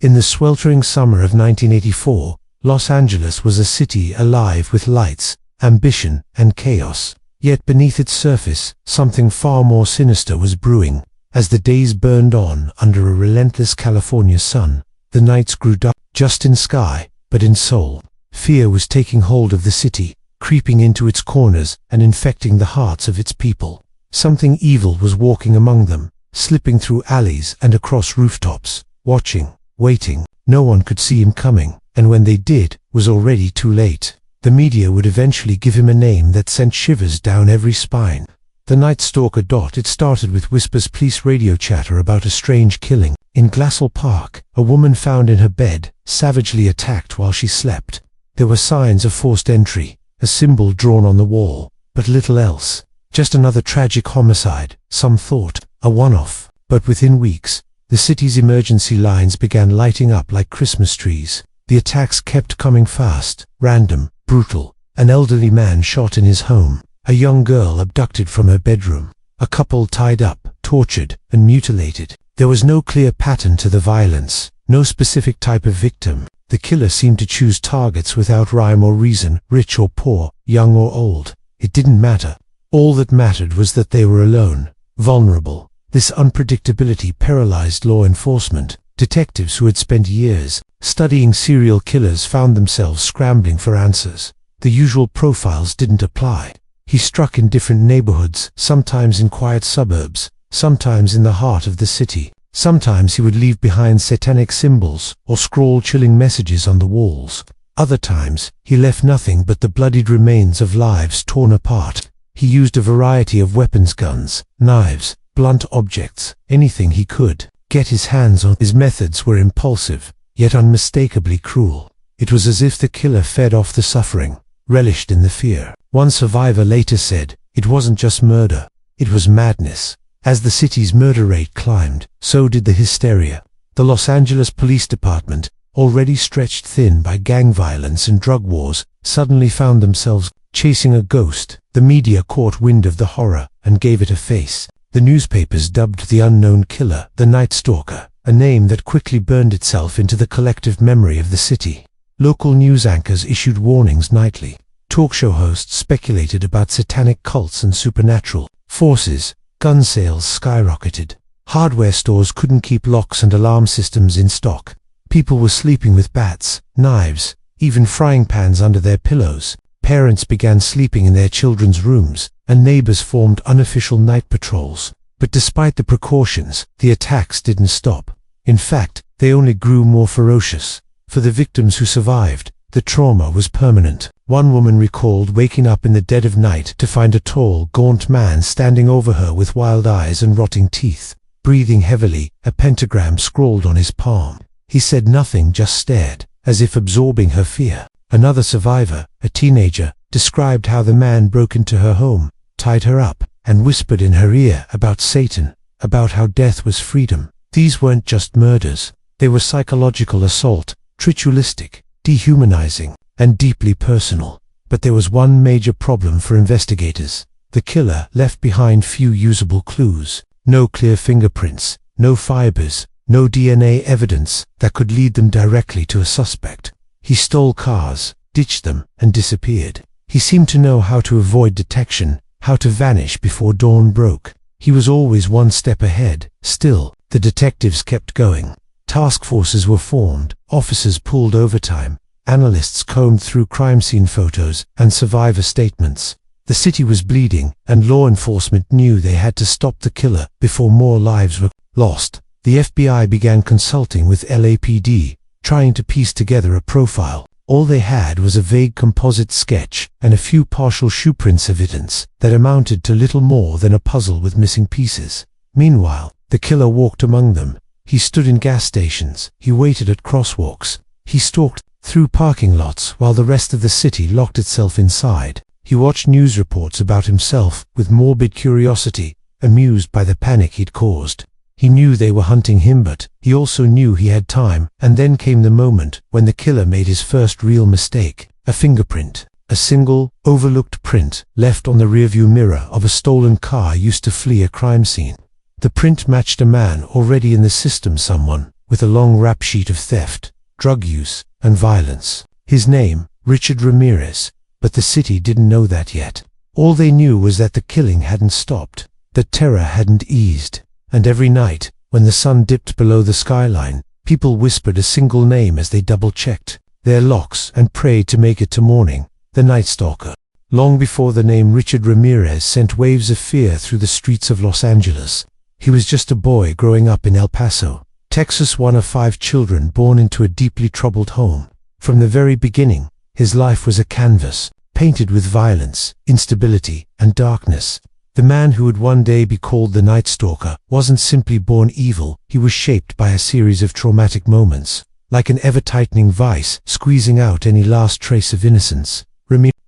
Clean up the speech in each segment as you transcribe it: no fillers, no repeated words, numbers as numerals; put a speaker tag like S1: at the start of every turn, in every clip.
S1: In the sweltering summer of 1984, Los Angeles was a city alive with lights, ambition, and chaos. Yet beneath its surface, something far more sinister was brewing. As the days burned on under a relentless California sun, the nights grew dark, just in sky, but in soul. Fear was taking hold of the city, creeping into its corners and infecting the hearts of its people. Something evil was walking among them, slipping through alleys and across rooftops, watching, waiting. No one could see him coming, and when they did, was already too late. The media would eventually give him a name that sent shivers down every spine. The Night Stalker. It started with Whispers police radio chatter about a strange killing. In Glassell Park, a woman found in her bed, savagely attacked while she slept. There were signs of forced entry, a symbol drawn on the wall, but little else. Just another tragic homicide, some thought, a one-off. But within weeks, the city's emergency lines began lighting up like Christmas trees. The attacks kept coming fast, random, brutal. An elderly man shot in his home, a young girl abducted from her bedroom, a couple tied up, tortured, and mutilated. There was no clear pattern to the violence, no specific type of victim. The killer seemed to choose targets without rhyme or reason, rich or poor, young or old. It didn't matter. All that mattered was that they were alone, vulnerable. This unpredictability paralyzed law enforcement. Detectives who had spent years studying serial killers found themselves scrambling for answers. The usual profiles didn't apply. He struck in different neighborhoods, sometimes in quiet suburbs, sometimes in the heart of the city. Sometimes he would leave behind satanic symbols or scrawl chilling messages on the walls. Other times, he left nothing but the bloodied remains of lives torn apart. He used a variety of weapons, guns, knives, blunt objects, anything he could get his hands on. His methods were impulsive, yet unmistakably cruel. It was as if the killer fed off the suffering, relished in the fear. One survivor later said, "It wasn't just murder, it was madness." As the city's murder rate climbed, so did the hysteria. The Los Angeles Police Department, already stretched thin by gang violence and drug wars, suddenly found themselves chasing a ghost. The media caught wind of the horror and gave it a face. The newspapers dubbed the unknown killer the Night Stalker, a name that quickly burned itself into the collective memory of the city. Local news anchors issued warnings nightly. Talk show hosts speculated about satanic cults and supernatural forces. Gun sales skyrocketed. Hardware stores couldn't keep locks and alarm systems in stock. People were sleeping with bats, knives, even frying pans under their pillows. Parents began sleeping in their children's rooms, and neighbors formed unofficial night patrols. But despite the precautions, the attacks didn't stop. In fact, they only grew more ferocious. For the victims who survived, the trauma was permanent. One woman recalled waking up in the dead of night to find a tall, gaunt man standing over her with wild eyes and rotting teeth. Breathing heavily, a pentagram scrawled on his palm. He said nothing, just stared, as if absorbing her fear. Another survivor, a teenager, described how the man broke into her home, tied her up, and whispered in her ear about Satan, about how death was freedom. These weren't just murders. They were psychological assault, ritualistic, dehumanizing, and deeply personal. But there was one major problem for investigators. The killer left behind few usable clues. No clear fingerprints, no fibers, no DNA evidence that could lead them directly to a suspect. He stole cars, ditched them, and disappeared. He seemed to know how to avoid detection, how to vanish before dawn broke. He was always one step ahead. Still, the detectives kept going. Task forces were formed, officers pulled overtime, analysts combed through crime scene photos and survivor statements. The city was bleeding, and law enforcement knew they had to stop the killer before more lives were lost. The FBI began consulting with LAPD, trying to piece together a profile. All they had was a vague composite sketch and a few partial shoeprints evidence that amounted to little more than a puzzle with missing pieces. Meanwhile, the killer walked among them. He stood in gas stations, he waited at crosswalks, he stalked through parking lots while the rest of the city locked itself inside. He watched news reports about himself with morbid curiosity, amused by the panic he'd caused. He knew they were hunting him, but he also knew he had time. And then came the moment when the killer made his first real mistake. A fingerprint. A single, overlooked print left on the rearview mirror of a stolen car used to flee a crime scene. The print matched a man already in the system, someone with a long rap sheet of theft, drug use, and violence. His name, Richard Ramirez, but the city didn't know that yet. All they knew was that the killing hadn't stopped, that terror hadn't eased, and every night, when the sun dipped below the skyline, people whispered a single name as they double-checked their locks and prayed to make it to morning: the Night Stalker. Long before the name Richard Ramirez sent waves of fear through the streets of Los Angeles, he was just a boy growing up in El Paso, Texas, one of 5 children born into a deeply troubled home. From the very beginning, his life was a canvas, painted with violence, instability, and darkness. The man who would one day be called the Night Stalker wasn't simply born evil, he was shaped by a series of traumatic moments, like an ever-tightening vice, squeezing out any last trace of innocence.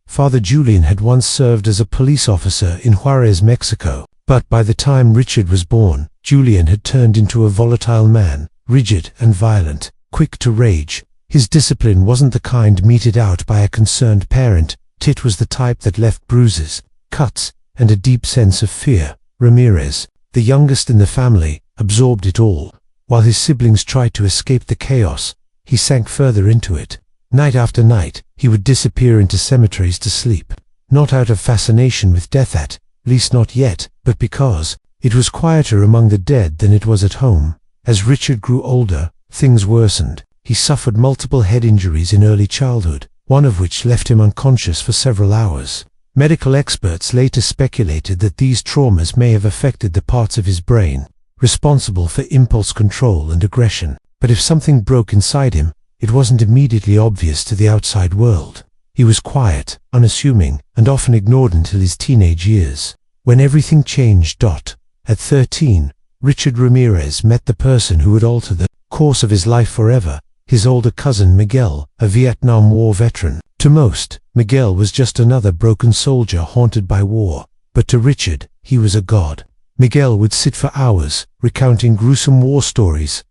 S1: Father Julian had once served as a police officer in Juarez, Mexico, but by the time Richard was born, Julian had turned into a volatile man, rigid and violent, quick to rage. His discipline wasn't the kind meted out by a concerned parent. It was the type that left bruises, cuts, and a deep sense of fear. Ramirez, the youngest in the family, absorbed it all. While his siblings tried to escape the chaos, he sank further into it. Night after night, he would disappear into cemeteries to sleep, not out of fascination with death, at least not yet, but because it was quieter among the dead than it was at home. As Richard grew older, things worsened. He suffered multiple head injuries in early childhood, one of which left him unconscious for several hours. Medical experts later speculated that these traumas may have affected the parts of his brain responsible for impulse control and aggression. But if something broke inside him, it wasn't immediately obvious to the outside world. He was quiet, unassuming, and often ignored until his teenage years, when everything changed. At 13, Richard Ramirez met the person who would alter the course of his life forever: his older cousin Miguel, a Vietnam War veteran. To most, Miguel was just another broken soldier haunted by war, but to Richard, he was a god. Miguel would sit for hours, recounting gruesome war stories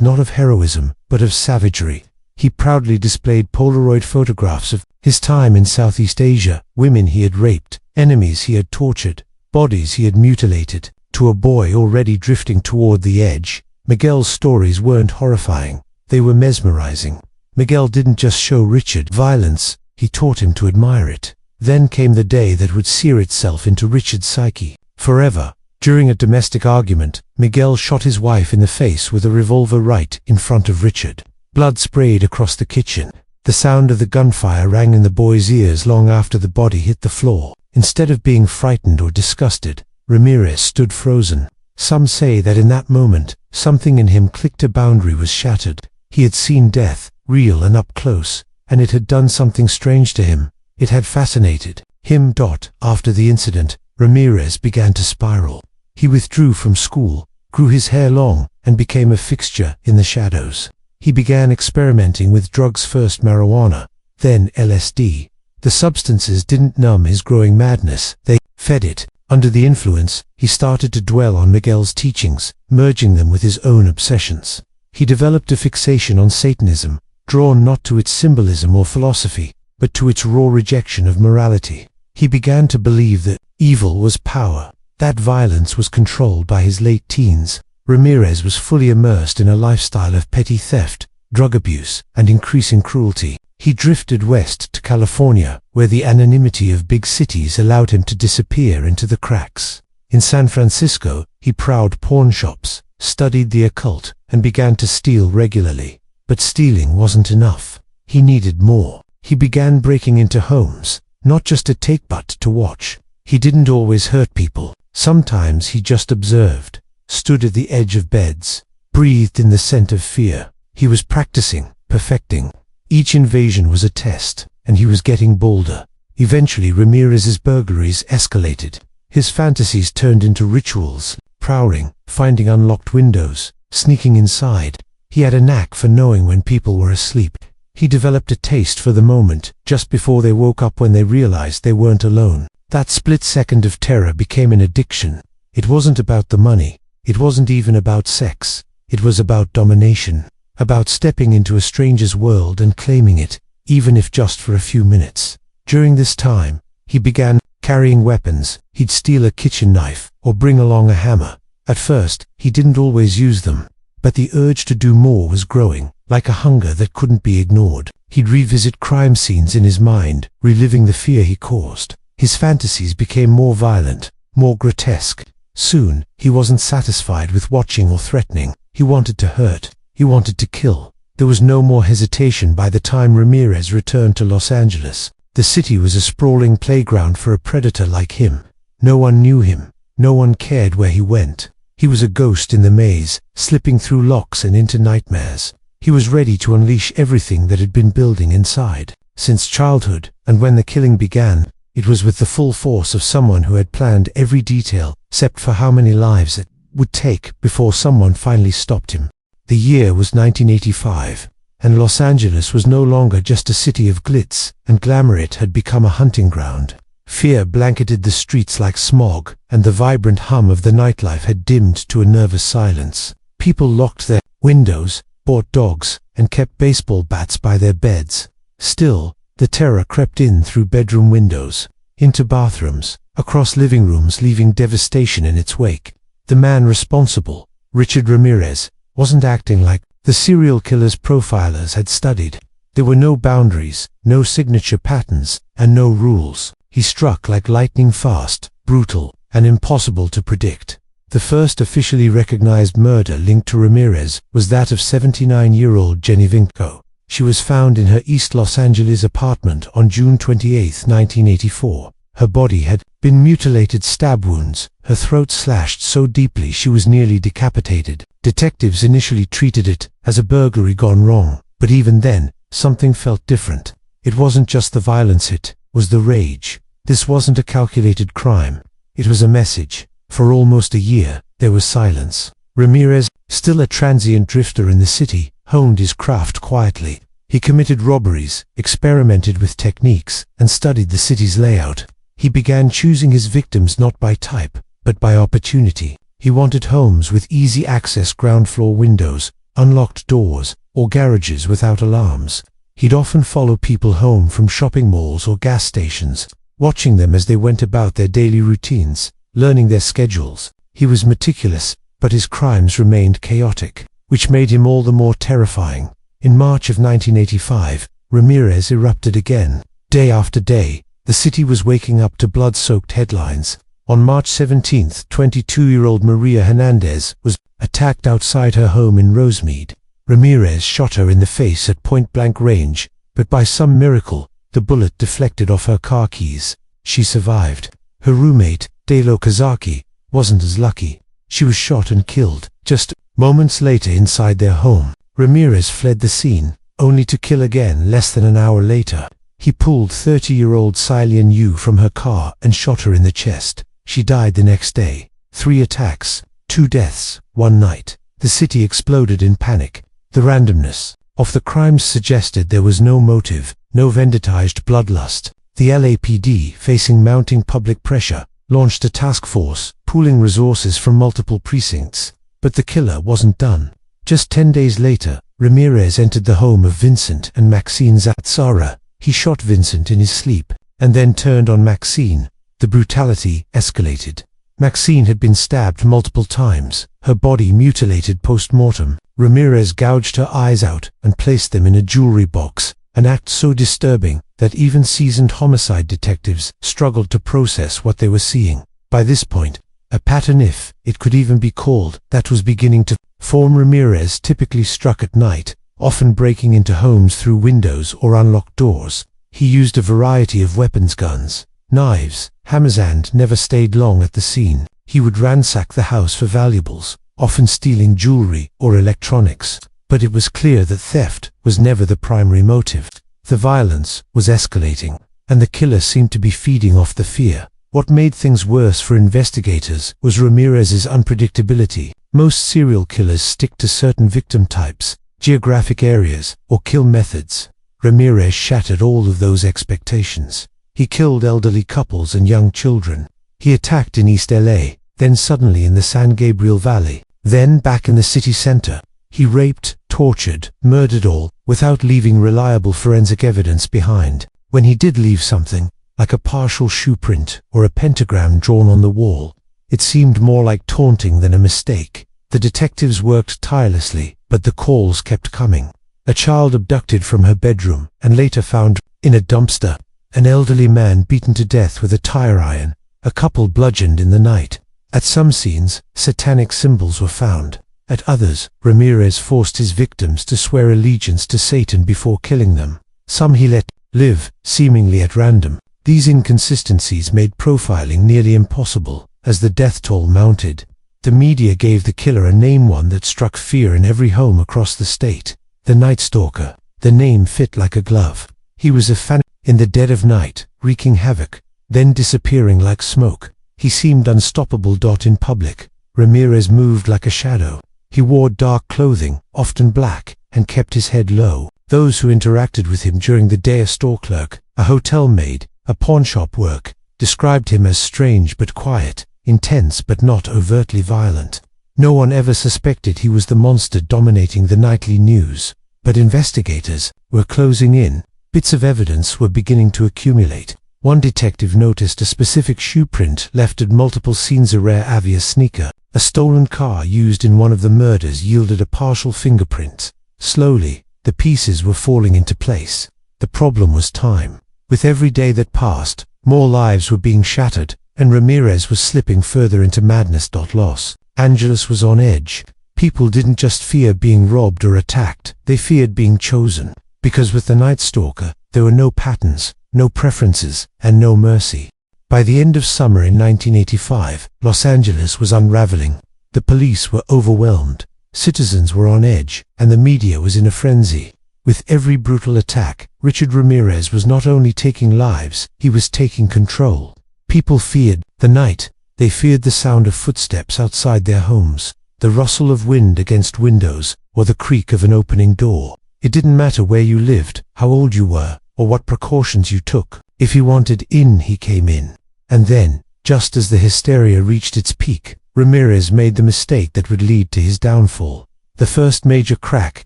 S1: not of heroism, but of savagery. He proudly displayed Polaroid photographs of his time in Southeast Asia, women he had raped, enemies he had tortured, bodies he had mutilated. To a boy already drifting toward the edge, Miguel's stories weren't horrifying, they were mesmerizing. Miguel didn't just show Richard violence, he taught him to admire it. Then came the day that would sear itself into Richard's psyche forever. During a domestic argument, Miguel shot his wife in the face with a revolver right in front of Richard. Blood sprayed across the kitchen. The sound of the gunfire rang in the boy's ears long after the body hit the floor. Instead of being frightened or disgusted, Ramirez stood frozen. Some say that in that moment, something in him clicked. A boundary was shattered. He had seen death, real and up close, and it had done something strange to him. It had fascinated him. After the incident, Ramirez began to spiral. He withdrew from school, grew his hair long, and became a fixture in the shadows. He began experimenting with drugs, first marijuana, then LSD. The substances didn't numb his growing madness, they fed it. Under the influence, he started to dwell on Miguel's teachings, merging them with his own obsessions. He developed a fixation on Satanism, drawn not to its symbolism or philosophy, but to its raw rejection of morality. He began to believe that evil was power, that violence was controlled by his late teens. Ramirez was fully immersed in a lifestyle of petty theft, drug abuse, and increasing cruelty. He drifted west to California, where the anonymity of big cities allowed him to disappear into the cracks. In San Francisco, he prowled pawn shops, studied the occult, and began to steal regularly. But stealing wasn't enough. He needed more. He began breaking into homes, not just to take but to watch. He didn't always hurt people. Sometimes he just observed, stood at the edge of beds, breathed in the scent of fear. He was practicing, perfecting. Each invasion was a test, and he was getting bolder. Eventually, Ramirez's burglaries escalated. His fantasies turned into rituals, prowling, finding unlocked windows, sneaking inside. He had a knack for knowing when people were asleep. He developed a taste for the moment, just before they woke up, when they realized they weren't alone. That split second of terror became an addiction. It wasn't about the money. It wasn't even about sex. It was about domination. About stepping into a stranger's world and claiming it, even if just for a few minutes. During this time, he began carrying weapons. He'd steal a kitchen knife, or bring along a hammer. At first, he didn't always use them. but the urge to do more was growing, like a hunger that couldn't be ignored. He'd revisit crime scenes in his mind, reliving the fear he caused. His fantasies became more violent, more grotesque. Soon, he wasn't satisfied with watching or threatening. He wanted to hurt. He wanted to kill. There was no more hesitation by the time Ramirez returned to Los Angeles. The city was a sprawling playground for a predator like him. No one knew him. No one cared where he went. He was a ghost in the maze, slipping through locks and into nightmares. He was ready to unleash everything that had been building inside. Since childhood, and when the killing began, it was with the full force of someone who had planned every detail, except for how many lives it would take before someone finally stopped him. The year was 1985, and Los Angeles was no longer just a city of glitz and glamour. It had become a hunting ground. Fear blanketed the streets like smog, and the vibrant hum of the nightlife had dimmed to a nervous silence. People locked their windows, bought dogs, and kept baseball bats by their beds. Still, the terror crept in through bedroom windows, into bathrooms, across living rooms, leaving devastation in its wake. The man responsible, Richard Ramirez, wasn't acting like the serial killer's profilers had studied. There were no boundaries, no signature patterns, and no rules. He struck like lightning fast, brutal, and impossible to predict. The first officially recognized murder linked to Ramirez was that of 79-year-old Jenny Vinco. She was found in her East Los Angeles apartment on June 28, 1984. Her body had been mutilated stab wounds, her throat slashed so deeply she was nearly decapitated. Detectives initially treated it as a burglary gone wrong, but even then, something felt different. It wasn't just the violence, it was the rage. This wasn't a calculated crime. It was a message. For almost a year, there was silence. Ramirez, still a transient drifter in the city, honed his craft quietly. He committed robberies, experimented with techniques, and studied the city's layout. He began choosing his victims not by type, but by opportunity. He wanted homes with easy access, ground floor windows, unlocked doors, or garages without alarms. He'd often follow people home from shopping malls or gas stations, watching them as they went about their daily routines, learning their schedules. He was meticulous, but his crimes remained chaotic, which made him all the more terrifying. In March of 1985, Ramirez erupted again. Day after day, the city was waking up to blood-soaked headlines. On March 17, 22-year-old Maria Hernandez was attacked outside her home in Rosemead. Ramirez shot her in the face at point-blank range, but by some miracle, the bullet deflected off her car keys. She survived. Her roommate, Dalo Kazaki, wasn't as lucky. She was shot and killed just moments later inside their home. Ramirez fled the scene, only to kill again less than an hour later. He pulled 30-year-old Cillian Yu from her car and shot her in the chest. She died the next day. 3 attacks, 2 deaths, one night. The city exploded in panic. The randomness of the crimes suggested there was no motive, no vendetized bloodlust. The LAPD, facing mounting public pressure, launched a task force, pooling resources from multiple precincts. But the killer wasn't done. Just 10 days later, Ramirez entered the home of Vincent and Maxine Zatzara. He shot Vincent in his sleep, and then turned on Maxine. The brutality escalated. Maxine had been stabbed multiple times, her body mutilated post-mortem. Ramirez gouged her eyes out and placed them in a jewelry box, an act so disturbing that even seasoned homicide detectives struggled to process what they were seeing. By this point, a pattern, if it could even be called, that was beginning to form. Ramirez typically struck at night, often breaking into homes through windows or unlocked doors. He used a variety of weapons, guns, knives, hammers, and never stayed long at the scene. He would ransack the house for valuables, often stealing jewelry or electronics. But it was clear that theft was never the primary motive. The violence was escalating, and the killer seemed to be feeding off the fear. What made things worse for investigators was Ramirez's unpredictability. Most serial killers stick to certain victim types, geographic areas, or kill methods. Ramirez shattered all of those expectations. He killed elderly couples and young children. He attacked in East LA, then suddenly in the San Gabriel Valley, then back in the city center. He raped, tortured, murdered, all without leaving reliable forensic evidence behind. When he did leave something, like a partial shoe print or a pentagram drawn on the wall, it seemed more like taunting than a mistake. The detectives worked tirelessly, but the calls kept coming. A child abducted from her bedroom and later found in a dumpster. An elderly man beaten to death with a tire iron. A couple bludgeoned in the night. At some scenes, satanic symbols were found. At others, Ramirez forced his victims to swear allegiance to Satan before killing them. Some he let live, seemingly at random. These inconsistencies made profiling nearly impossible. As the death toll mounted, the media gave the killer a name, one that struck fear in every home across the state. The Night Stalker. The name fit like a glove. He was a fan in the dead of night, wreaking havoc, then disappearing like smoke. He seemed unstoppable. In public, Ramirez moved like a shadow. He wore dark clothing, often black, and kept his head low. Those who interacted with him during the day, a store clerk, a hotel maid, a pawnshop worker, described him as strange but quiet, intense but not overtly violent. No one ever suspected he was the monster dominating the nightly news. But investigators were closing in. Bits of evidence were beginning to accumulate. One detective noticed a specific shoe print left at multiple scenes. A rare Avia sneaker. A stolen car used in one of the murders yielded a partial fingerprint. Slowly, the pieces were falling into place. The problem was time. With every day that passed, more lives were being shattered, and Ramirez was slipping further into madness. Los Angeles was on edge. People didn't just fear being robbed or attacked, they feared being chosen. Because with the Night Stalker, there were no patterns, no preferences, and no mercy. By the end of summer in 1985, Los Angeles was unraveling. The police were overwhelmed, citizens were on edge, and the media was in a frenzy. With every brutal attack, Richard Ramirez was not only taking lives, he was taking control. People feared the night. They feared the sound of footsteps outside their homes, the rustle of wind against windows, or the creak of an opening door. It didn't matter where you lived, how old you were, or what precautions you took. If he wanted in, he came in. And then, just as the hysteria reached its peak, Ramirez made the mistake that would lead to his downfall. The first major crack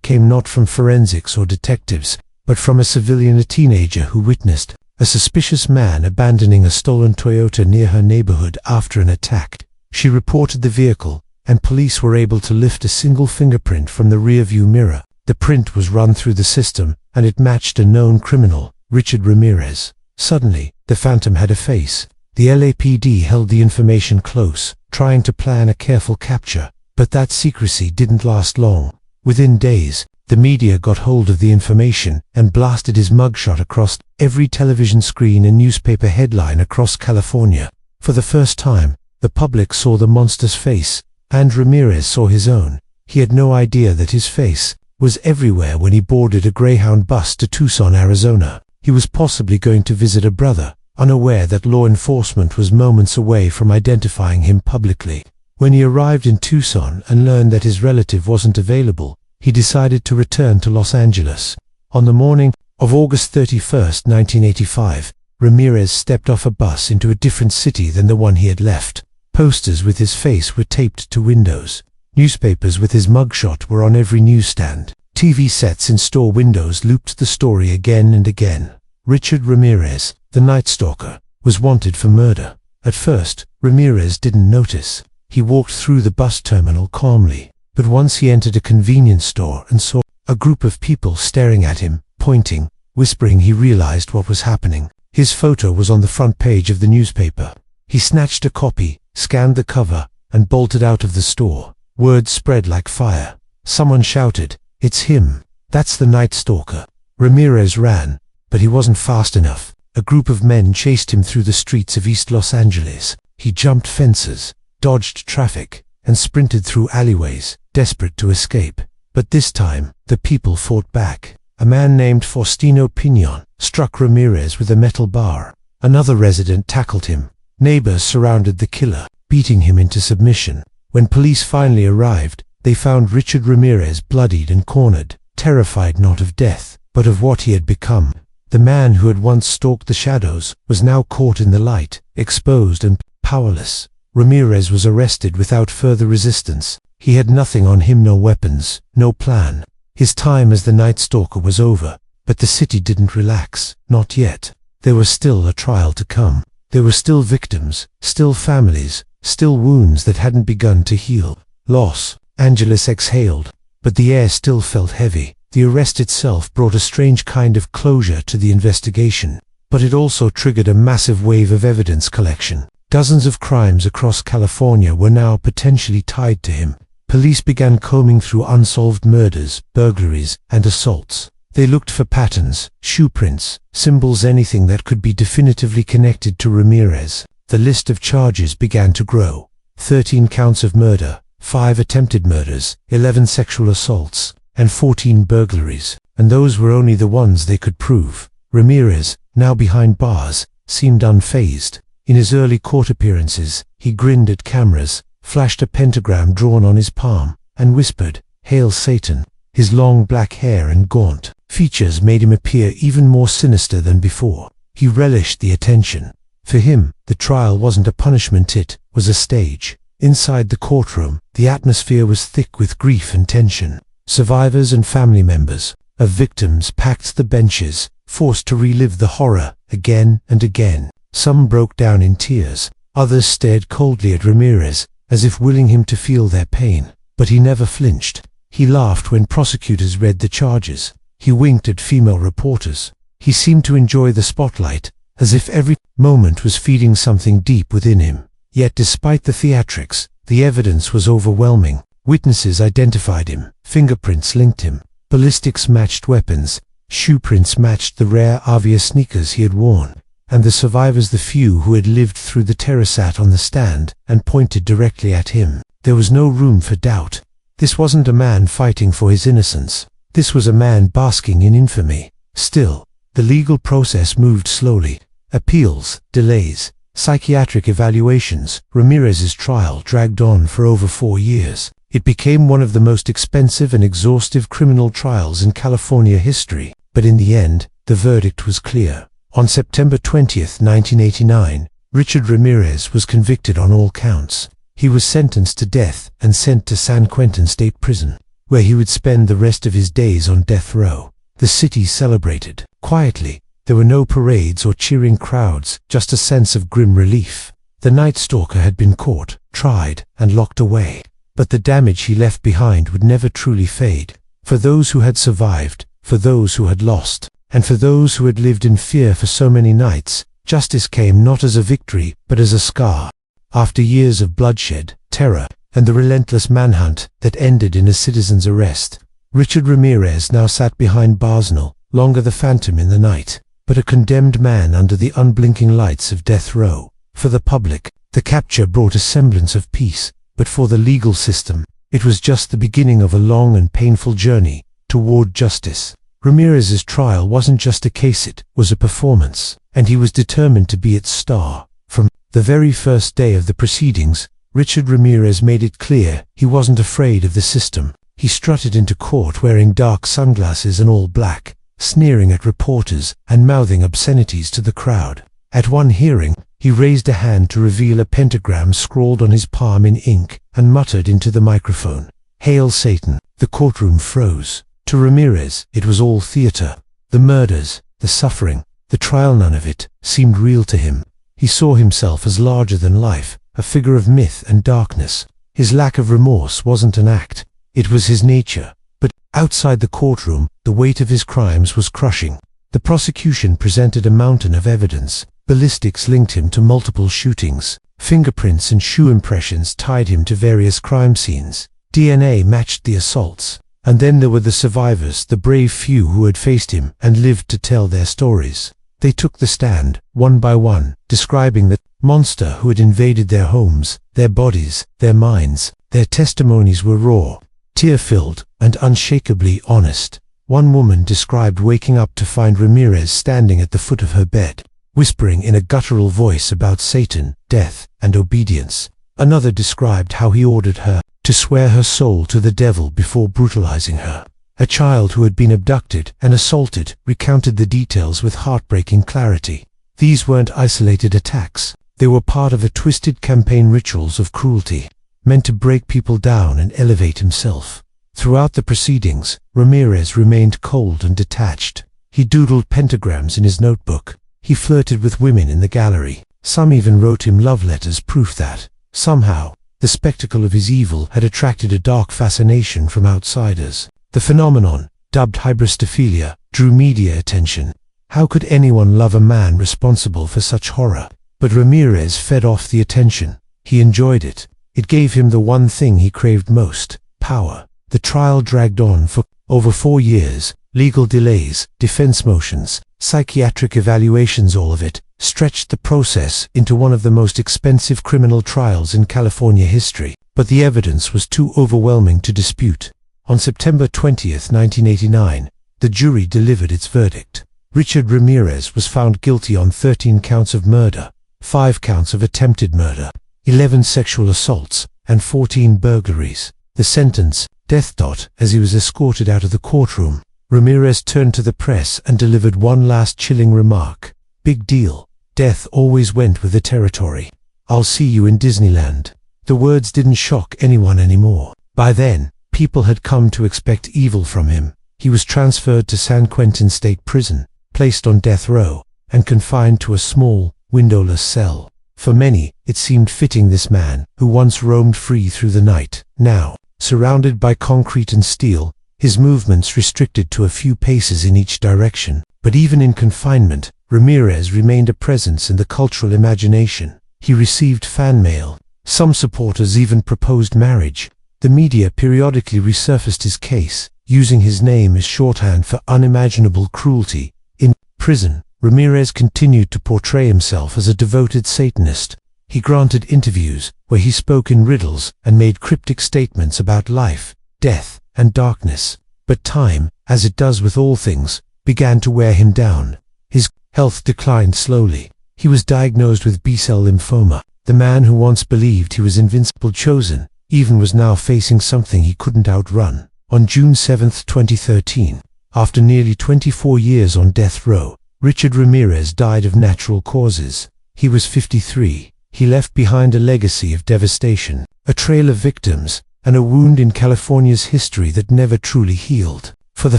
S1: came not from forensics or detectives, but from a civilian, a teenager who witnessed a suspicious man abandoning a stolen Toyota near her neighborhood after an attack. She reported the vehicle, and police were able to lift a single fingerprint from the rearview mirror. The print was run through the system, and it matched a known criminal, Richard Ramirez. Suddenly, the phantom had a face. The LAPD held the information close, trying to plan a careful capture. But that secrecy didn't last long. Within days, the media got hold of the information and blasted his mugshot across every television screen and newspaper headline across California. For the first time, the public saw the monster's face, and Ramirez saw his own. He had no idea that his face was everywhere when he boarded a Greyhound bus to Tucson, Arizona. He was possibly going to visit a brother, unaware that law enforcement was moments away from identifying him publicly. When he arrived in Tucson and learned that his relative wasn't available, he decided to return to Los Angeles. On the morning of August 31, 1985, Ramirez stepped off a bus into a different city than the one he had left. Posters with his face were taped to windows. Newspapers with his mugshot were on every newsstand. TV sets in store windows looped the story again and again. Richard Ramirez, the Night Stalker, was wanted for murder. At first, Ramirez didn't notice. He walked through the bus terminal calmly, but once he entered a convenience store and saw a group of people staring at him, pointing, whispering, he realized what was happening. His photo was on the front page of the newspaper. He snatched a copy, scanned the cover, and bolted out of the store. Word spread like fire. Someone shouted, "It's him! That's the Night Stalker!" Ramirez ran, but he wasn't fast enough. A group of men chased him through the streets of East Los Angeles. He jumped fences, dodged traffic, and sprinted through alleyways, desperate to escape. But this time, the people fought back. A man named Faustino Piñon struck Ramirez with a metal bar. Another resident tackled him. Neighbors surrounded the killer, beating him into submission. When police finally arrived, they found Richard Ramirez bloodied and cornered, terrified not of death, but of what he had become. The man who had once stalked the shadows was now caught in the light, exposed and powerless. Ramirez was arrested without further resistance. He had nothing on him, no weapons, no plan. His time as the Night Stalker was over, but the city didn't relax, not yet. There was still a trial to come. There were still victims, still families, still wounds that hadn't begun to heal. Los Angeles exhaled, but the air still felt heavy. The arrest itself brought a strange kind of closure to the investigation, but it also triggered a massive wave of evidence collection. Dozens of crimes across California were now potentially tied to him. Police began combing through unsolved murders, burglaries, and assaults. They looked for patterns, shoe prints, symbols, anything that could be definitively connected to Ramirez. The list of charges began to grow. 13 counts of murder, 5 attempted murders, 11 sexual assaults, and 14 burglaries. And those were only the ones they could prove. Ramirez, now behind bars, seemed unfazed. In his early court appearances, he grinned at cameras, flashed a pentagram drawn on his palm, and whispered, "Hail Satan." His long black hair and gaunt features made him appear even more sinister than before. He relished the attention. For him, the trial wasn't a punishment, it was a stage. Inside the courtroom, the atmosphere was thick with grief and tension. Survivors and family members of victims packed the benches, forced to relive the horror again and again. Some broke down in tears. Others stared coldly at Ramirez, as if willing him to feel their pain. But he never flinched. He laughed when prosecutors read the charges. He winked at female reporters. He seemed to enjoy the spotlight, as if every moment was feeding something deep within him. Yet despite the theatrics, the evidence was overwhelming. Witnesses identified him. Fingerprints linked him. Ballistics matched weapons. Shoe prints matched the rare Avia sneakers he had worn. And the survivors, the few who had lived through the terror, sat on the stand and pointed directly at him. There was no room for doubt. This wasn't a man fighting for his innocence. This was a man basking in infamy. Still, the legal process moved slowly. Appeals, delays, psychiatric evaluations. Ramirez's trial dragged on for over 4 years. It became one of the most expensive and exhaustive criminal trials in California history. But in the end, the verdict was clear. On September 20th, 1989, Richard Ramirez was convicted on all counts. He was sentenced to death and sent to San Quentin State Prison, where he would spend the rest of his days on death row. The city celebrated. Quietly, there were no parades or cheering crowds, just a sense of grim relief. The Night Stalker had been caught, tried, and locked away. But the damage he left behind would never truly fade. For those who had survived, for those who had lost, and for those who had lived in fear for so many nights, justice came not as a victory, but as a scar. After years of bloodshed, terror, and the relentless manhunt that ended in a citizen's arrest, Richard Ramirez now sat behind bars, no longer the phantom in the night, but a condemned man under the unblinking lights of death row. For the public, the capture brought a semblance of peace, but for the legal system, it was just the beginning of a long and painful journey toward justice. Ramirez's trial wasn't just a case, it was a performance, and he was determined to be its star. From the very first day of the proceedings, Richard Ramirez made it clear he wasn't afraid of the system. He strutted into court wearing dark sunglasses and all black, sneering at reporters and mouthing obscenities to the crowd. At one hearing, he raised a hand to reveal a pentagram scrawled on his palm in ink and muttered into the microphone, "Hail Satan." The courtroom froze. To Ramirez, it was all theater. The murders, the suffering, the trial, none of it seemed real to him. He saw himself as larger than life, a figure of myth and darkness. His lack of remorse wasn't an act, it was his nature. But outside the courtroom, the weight of his crimes was crushing. The prosecution presented a mountain of evidence. Ballistics linked him to multiple shootings. Fingerprints and shoe impressions tied him to various crime scenes. DNA matched the assaults. And then there were the survivors, the brave few who had faced him and lived to tell their stories. They took the stand, one by one, describing the monster who had invaded their homes, their bodies, their minds. Their testimonies were raw, tear-filled, and unshakably honest. One woman described waking up to find Ramirez standing at the foot of her bed, whispering in a guttural voice about Satan, death, and obedience. Another described how he ordered her to swear her soul to the devil before brutalizing her. A child who had been abducted and assaulted recounted the details with heartbreaking clarity. These weren't isolated attacks. They were part of a twisted campaign, rituals of cruelty, meant to break people down and elevate himself. Throughout the proceedings, Ramirez remained cold and detached. He doodled pentagrams in his notebook. He flirted with women in the gallery. Some even wrote him love letters, proof that, somehow, The spectacle of his evil had attracted a dark fascination from outsiders. The phenomenon, dubbed hybristophilia, drew media attention. How could anyone love a man responsible for such horror? But Ramirez fed off the attention. He enjoyed it. It gave him the one thing he craved most: power. The trial dragged on for over 4 years. Legal delays, defense motions, psychiatric evaluations, all of it stretched the process into one of the most expensive criminal trials in California history. But the evidence was too overwhelming to dispute. On September 20th, 1989, the jury delivered its verdict. Richard Ramirez was found guilty on 13 counts of murder, 5 counts of attempted murder, 11 sexual assaults, and 14 burglaries. The sentence, death. As he was escorted out of the courtroom, Ramirez turned to the press and delivered one last chilling remark. Big deal. Death always went with the territory. I'll see you in Disneyland. The words didn't shock anyone anymore. By then, people had come to expect evil from him. He was transferred to San Quentin State Prison, placed on death row, and confined to a small, windowless cell. For many, it seemed fitting this man, who once roamed free through the night, now, surrounded by concrete and steel, his movements restricted to a few paces in each direction. But even in confinement, Ramirez remained a presence in the cultural imagination. He received fan mail. Some supporters even proposed marriage. The media periodically resurfaced his case, using his name as shorthand for unimaginable cruelty. In prison, Ramirez continued to portray himself as a devoted Satanist. He granted interviews where he spoke in riddles and made cryptic statements about life, death, and darkness. But time, as it does with all things, began to wear him down. His health declined slowly. He was diagnosed with B-cell lymphoma. The man who once believed he was invincible, chosen, even was now facing something he couldn't outrun. On June 7, 2013, after nearly 24 years on death row, Richard Ramirez died of natural causes. He was 53. He left behind a legacy of devastation, a trail of victims, and a wound in California's history that never truly healed. For the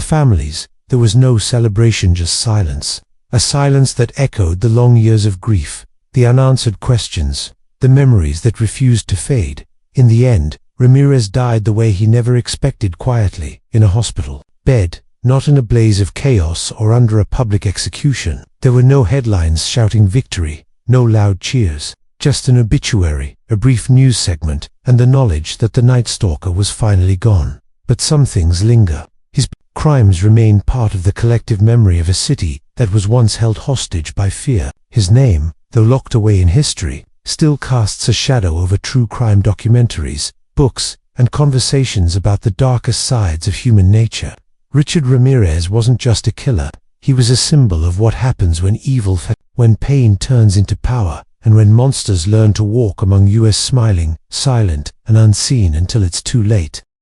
S1: families, there was no celebration, just silence. A silence that echoed the long years of grief, the unanswered questions, the memories that refused to fade. In the end, Ramirez died the way he never expected, quietly, in a hospital bed, not in a blaze of chaos or under a public execution. There were no headlines shouting victory, no loud cheers, just an obituary, a brief news segment, and the knowledge that the Night Stalker was finally gone. But some things linger. His crimes remain part of the collective memory of a city that was once held hostage by fear. His name, though locked away in history, still casts a shadow over true crime documentaries, books, and conversations about the darkest sides of human nature. Richard Ramirez wasn't just a killer. He was a symbol of what happens when evil when pain turns into power, and when monsters learn to walk among us, smiling, silent, and unseen until it's too late.